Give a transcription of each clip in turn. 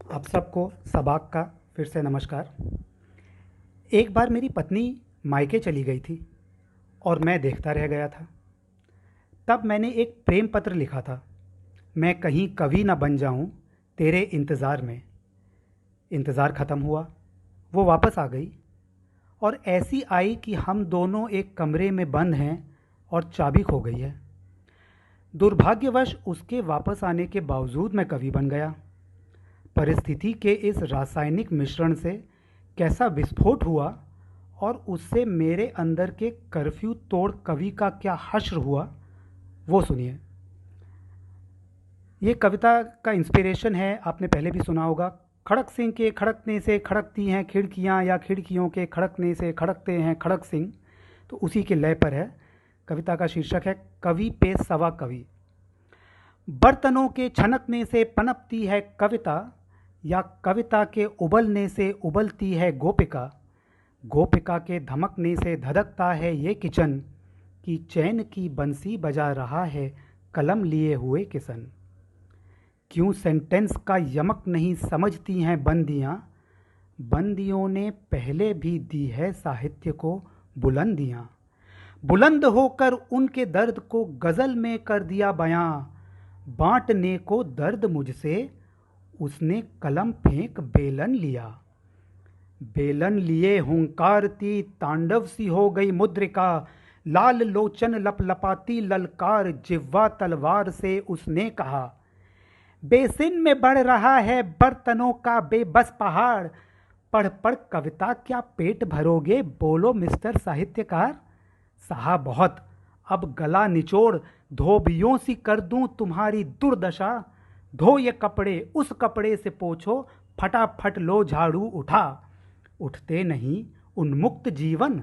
आप सबको सबाक का फिर से नमस्कार। एक बार मेरी पत्नी मायके चली गई थी और मैं देखता रह गया था। तब मैंने एक प्रेम पत्र लिखा था, मैं कहीं कवि न बन जाऊं तेरे इंतज़ार में। इंतज़ार ख़त्म हुआ, वो वापस आ गई और ऐसी आई कि हम दोनों एक कमरे में बंद हैं और चाबी खो गई है। दुर्भाग्यवश उसके वापस आने के बावजूद मैं कवि बन गया। परिस्थिति के इस रासायनिक मिश्रण से कैसा विस्फोट हुआ और उससे मेरे अंदर के कर्फ्यू तोड़ कवि का क्या हश्र हुआ, वो सुनिए। ये कविता का इंस्पिरेशन है, आपने पहले भी सुना होगा। खड़क सिंह के खड़कने से खड़कती हैं खिड़कियां, या खिड़कियों के खड़कने से खड़कते हैं खड़क सिंह। तो उसी के लय पर है। कविता का शीर्षक है कवि पे सवा कवि। बर्तनों के छनकने से पनपती है कविता, या कविता के उबलने से उबलती है गोपिका। गोपिका के धमकने से धधकता है ये किचन, कि चैन की बंसी बजा रहा है कलम लिए हुए किसन। क्यों सेंटेंस का यमक नहीं समझती हैं बंदियाँ, बंदियों ने पहले भी दी है साहित्य को बुलंदियाँ। बुलंद होकर उनके दर्द को गज़ल में कर दिया बयां, बांटने को दर्द मुझसे उसने कलम फेंक बेलन लिया। बेलन लिए हुंकारती तांडव सी हो गई मुद्रिका, लाल लोचन लपलपाती ललकार जिह्वा तलवार से उसने कहा। बेसिन में बढ़ रहा है बर्तनों का बेबस पहाड़, पढ़ पढ़ कविता क्या पेट भरोगे बोलो मिस्टर साहित्यकार। सहा बहुत, अब गला निचोड़ धोबियों सी कर दूं तुम्हारी दुर्दशा। धो ये कपड़े उस कपड़े से पोछो, फटाफट लो झाड़ू उठा। उठते नहीं उन्मुक्त जीवन,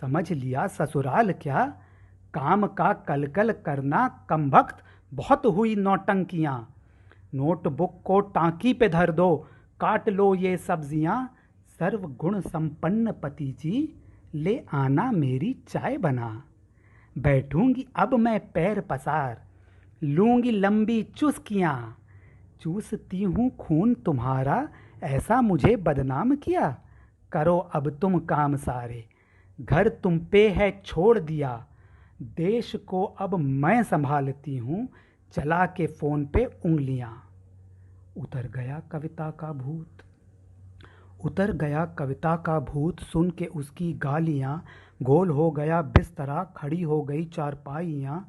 समझ लिया ससुराल क्या। काम का कलकल करना कमबख्त, बहुत हुई नौटंकियां। नोटबुक को टांकी पे धर दो, काट लो ये सब्जियां। सर्व गुण संपन्न पति जी, ले आना मेरी चाय बना। बैठूंगी अब मैं पैर पसार, लूंगी लंबी चुस्कियां। चूसती हूँ खून तुम्हारा, ऐसा मुझे बदनाम किया। करो अब तुम काम सारे, घर तुम पे है छोड़ दिया। देश को अब मैं संभालती हूँ, चला के फ़ोन पे उंगलियां। उतर गया कविता का भूत, उतर गया कविता का भूत, सुन के उसकी गालियाँ। गोल हो गया बिस्तरा, खड़ी हो गई चारपाइयाँ।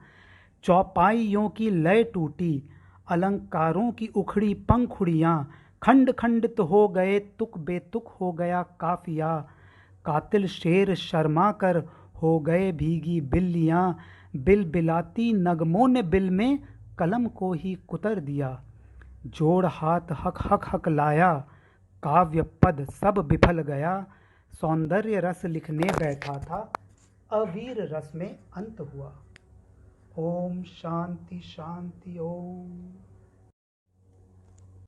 चौपाइयों की लय टूटी, अलंकारों की उखड़ी पंखुड़ियाँ। खंड खंडित हो गए तुक बेतुक हो गया काफिया। कातिल शेर शर्मा कर हो गए भीगी बिल्लियाँ। बिल बिलाती नगमों ने बिल में कलम को ही कुतर दिया। जोड़ हाथ हक हक हक लाया, काव्य पद सब बिफल गया। सौंदर्य रस लिखने बैठा था, अवीर रस में अंत हुआ। ओम शांति शांति ओम।